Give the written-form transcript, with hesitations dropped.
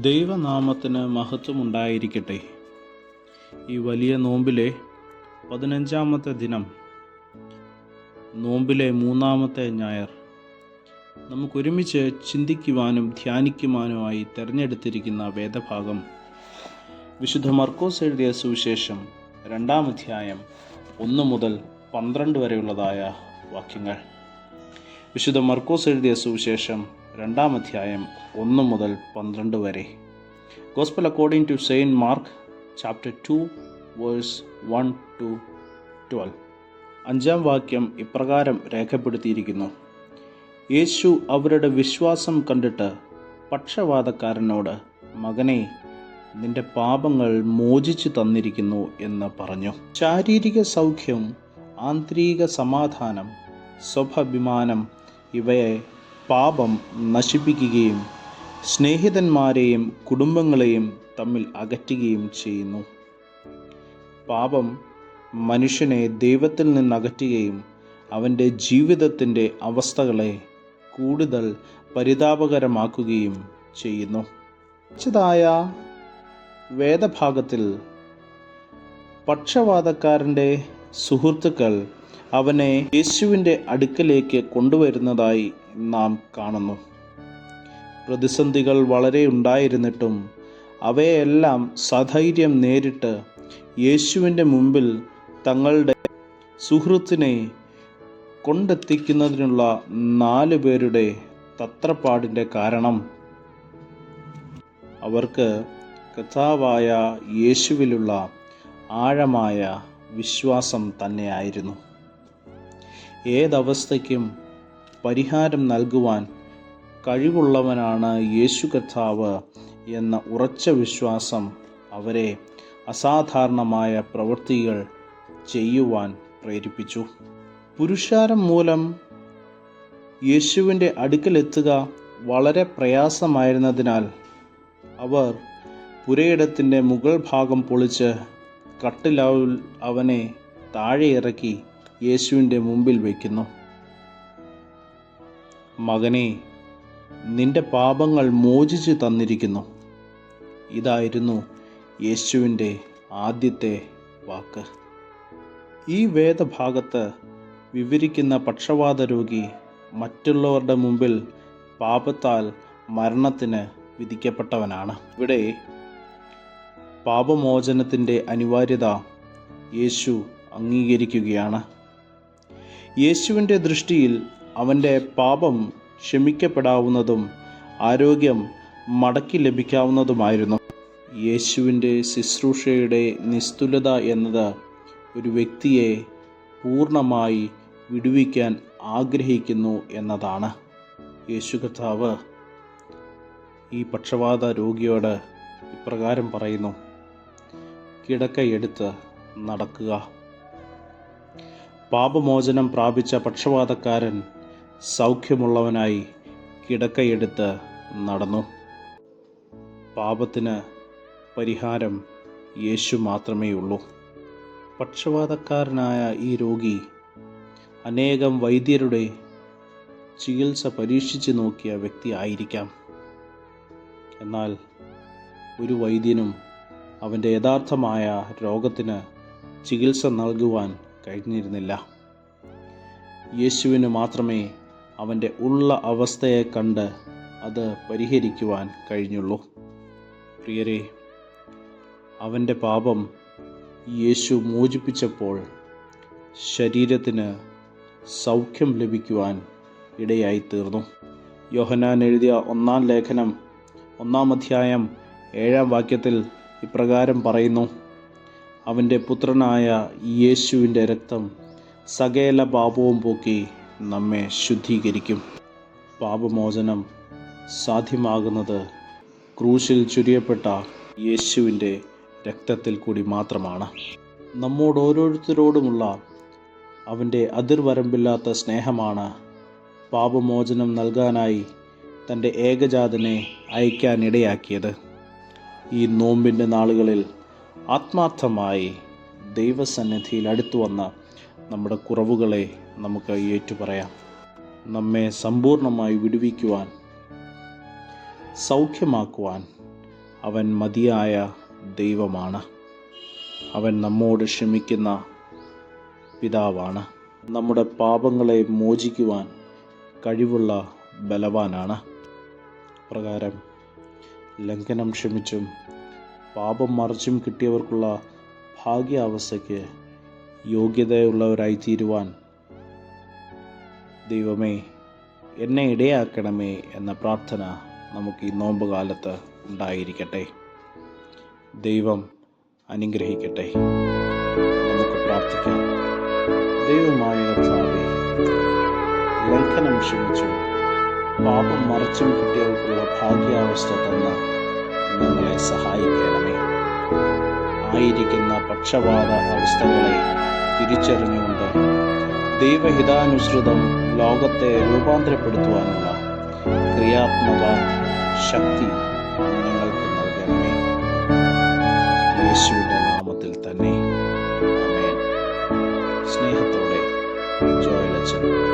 ദൈവനാമത്തിന് മഹത്വമുണ്ടായിരിക്കട്ടെ. ഈ വലിയ നോമ്പിലെ 15-ാമത്തെ ദിനം, നോമ്പിലെ 3-ാമത്തെ ഞായർ, നമുക്കൊരുമിച്ച് ചിന്തിക്കുവാനും ധ്യാനിക്കുവാനുമായി തിരഞ്ഞെടുത്തിരിക്കുന്ന വേദഭാഗം വിശുദ്ധ മർക്കോസ് എഴുതിയ സുവിശേഷം 2-ാം അധ്യായം 1 മുതൽ 12 വരെയുള്ളതായ വാക്യങ്ങൾ. വിശുദ്ധ മർക്കോസ് എഴുതിയ സുവിശേഷം 2-ാം അധ്യായം 1 മുതൽ 12 വരെ. Gospel according to Saint Mark, chapter 2, verse 1 to 12. 5-ാം വാക്യം ഇപ്രകാരം രേഖപ്പെടുത്തിയിരിക്കുന്നു: യേശു അവരുടെ വിശ്വാസം കണ്ടിട്ട് പക്ഷവാതക്കാരനോട്, മകനെ, നിന്റെ പാപങ്ങൾ മോചിച്ചു തന്നിരിക്കുന്നു എന്ന് പറഞ്ഞു. ശാരീരിക സൗഖ്യം, ആന്തരിക സമാധാനം, സ്വഭാഭിമാനം ഇവയെ പാപം നശിപ്പിക്കുകയും സ്നേഹിതന്മാരെയും കുടുംബങ്ങളെയും തമ്മിൽ അകറ്റുകയും ചെയ്യുന്നു. പാപം മനുഷ്യനെ ദൈവത്തിൽ നിന്ന് അകറ്റുകയും അവൻ്റെ ജീവിതത്തിൻ്റെ അവസ്ഥകളെ കൂടുതൽ പരിതാപകരമാക്കുകയും ചെയ്യുന്നു. ായ വേദഭാഗത്തിൽ പക്ഷവാതക്കാരൻ്റെ സുഹൃത്തുക്കൾ അവനെ യേശുവിൻ്റെ അടുക്കലേക്ക് കൊണ്ടുവരുന്നതായി നാം കാണുന്നു. പ്രതിസന്ധികൾ വളരെ ഉണ്ടായിരുന്നിട്ടും അവയെല്ലാം സധൈര്യം നേരിട്ട് യേശുവിൻ്റെ മുമ്പിൽ തങ്ങളുടെ സുഹൃത്തിനെ കൊണ്ടെത്തിക്കുന്നതിനുള്ള 4 പേരുടെ തത്രപ്പാടിൻ്റെ കാരണം അവർക്ക് കർത്താവായ യേശുവിലുള്ള ആഴമായ വിശ്വാസം തന്നെയായിരുന്നു. ഏതവസ്ഥയ്ക്കും പരിഹാരം നൽകുവാൻ കഴിവുള്ളവനാണ് യേശു കർത്താവ് എന്ന ഉറച്ച വിശ്വാസം അവരെ അസാധാരണമായ പ്രവൃത്തികൾ ചെയ്യുവാൻ പ്രേരിപ്പിച്ചു. പുരുഷാരം മൂലം യേശുവിൻ്റെ അടുക്കലെത്തുക വളരെ പ്രയാസമായിരുന്നതിനാൽ അവർ പുരയിടത്തിൻ്റെ മുകൾ ഭാഗം പൊളിച്ച് കട്ടിലാവിൽ അവനെ താഴെ ഇറക്കി യേശുവിൻ്റെ മുമ്പിൽ വയ്ക്കുന്നു. മകനെ, നിന്റെ പാപങ്ങൾ മോചിച്ചു തന്നിരിക്കുന്നു. ഇതായിരുന്നു യേശുവിൻ്റെ ആദ്യത്തെ വാക്ക്. ഈ വേദഭാഗത്ത് വിവരിക്കുന്ന പക്ഷവാത രോഗി മറ്റുള്ളവരുടെ മുമ്പിൽ പാപത്താൽ മരണത്തിന് വിധിക്കപ്പെട്ടവനാണ്. ഇവിടെ പാപമോചനത്തിൻ്റെ അനിവാര്യത യേശു അംഗീകരിക്കുകയാണ്. യേശുവിൻ്റെ ദൃഷ്ടിയിൽ അവൻ്റെ പാപം ക്ഷമിക്കപ്പെടാവുന്നതും ആരോഗ്യം മടക്കി ലഭിക്കാവുന്നതുമായിരുന്നു. യേശുവിൻ്റെ ശുശ്രൂഷയുടെ നിസ്തുലത എന്നത് ഒരു വ്യക്തിയെ പൂർണ്ണമായി വിടുവിക്കാൻ ആഗ്രഹിക്കുന്നു എന്നതാണ്. യേശു കർത്താവ് ഈ പക്ഷവാത രോഗിയോട് ഇപ്രകാരം പറയുന്നു: കിടക്കയെടുത്ത് നടക്കുക. പാപമോചനം പ്രാപിച്ച പക്ഷവാതക്കാരൻ സൗഖ്യമുള്ളവനായി കിടക്കയെടുത്ത് നടന്നു. പാപത്തിന് പരിഹാരം യേശു മാത്രമേ ഉള്ളൂ. പക്ഷവാതക്കാരനായ ഈ രോഗി അനേകം വൈദ്യരുടെ ചികിത്സ പരീക്ഷിച്ചു നോക്കിയ വ്യക്തി ആയിരിക്കാം. എന്നാൽ ഒരു വൈദ്യനും അവൻ്റെ യഥാർത്ഥമായ രോഗത്തിന് ചികിത്സ നൽകുവാൻ കഴിഞ്ഞിരുന്നില്ല. യേശുവിന് മാത്രമേ അവൻ്റെ ഉള്ള അവസ്ഥയെ കണ്ട് അത് പരിഹരിക്കുവാൻ കഴിഞ്ഞുള്ളൂ. പ്രിയരെ, അവൻ്റെ പാപം യേശു മോചിപ്പിച്ചപ്പോൾ ശരീരത്തിന് സൗഖ്യം ലഭിക്കുവാൻ ഇടയായി തീർന്നു. യോഹന്നാൻ എഴുതിയ 1-ാം ലേഖനം 1-ാം അധ്യായം 7-ാം വാക്യത്തിൽ ഇപ്രകാരം പറയുന്നു: അവൻ്റെ പുത്രനായ യേശുവിൻ്റെ രക്തം സകല പാപവും പോക്കി നമ്മെ ശുദ്ധീകരിക്കും. പാപമോചനം സാധ്യമാകുന്നത് ക്രൂശിൽ ചൊരിയപ്പെട്ട യേശുവിൻ്റെ രക്തത്തിൽ കൂടി മാത്രമാണ്. നമ്മോട് ഓരോരുത്തരോടുമുള്ള അവൻ്റെ അതിർവരമ്പില്ലാത്ത സ്നേഹമാണ് പാപമോചനം നൽകാനായി തൻ്റെ ഏകജാതനെ അയക്കാനിടയാക്കിയത്. ഈ നോമ്പിൻ്റെ നാളുകളിൽ ആത്മാർത്ഥമായി ദൈവസന്നിധിയിൽ അടുത്തു വന്ന നമ്മുടെ കുറവുകളെ നമുക്ക് ഏറ്റുപറയാം. നമ്മെ സമ്പൂർണ്ണമായി വിടുവിക്കുവാൻ, സൗഖ്യമാക്കുവാൻ അവൻ മതിയായ ദൈവമാണ്. അവൻ നമ്മോട് ക്ഷമിക്കുന്ന പിതാവാണ്. നമ്മുടെ പാപങ്ങളെ മോചിക്കുവാൻ കഴിവുള്ള ബലവാനാണ്. പ്രകാരം ലംഘനം ക്ഷമിച്ചും പാപം മറച്ചും കിട്ടിയവർക്കുള്ള ഭാഗ്യാവസ്ഥയ്ക്ക് യോഗ്യതയുള്ളവരായി തീരുവാൻ ദൈവമേ എന്നെ ഇടയാക്കണമേ എന്ന പ്രാർത്ഥന നമുക്ക് ഈ നോമ്പ് കാലത്ത് ഉണ്ടായിരിക്കട്ടെ. ദൈവം അനുഗ്രഹിക്കട്ടെ. നമുക്ക് പ്രാർത്ഥിക്കാം. ദൈവമായ കർത്താവേ, ലംഘനം ക്ഷമിച്ചും പാപം മറച്ചും കിട്ടിയവർക്കുള്ള ഭാഗ്യാവസ്ഥ തന്ന് ഞങ്ങളെ സഹായിക്കണമേ. ആയിരിക്കുന്ന പക്ഷപാത അവസ്ഥകളെ തിരിച്ചറിഞ്ഞുകൊണ്ട് ദൈവഹിതാനുസൃതം ലോകത്തെ രൂപാന്തരപ്പെടുത്തുവാനുള്ള ക്രിയാത്മക ശക്തി ഞങ്ങൾക്ക് നൽകണമേ. യേശുവിൻ്റെ നാമത്തിൽ തന്നെ ആമേൻ. സ്നേഹത്തോടെ ജോയലച്ചൻ.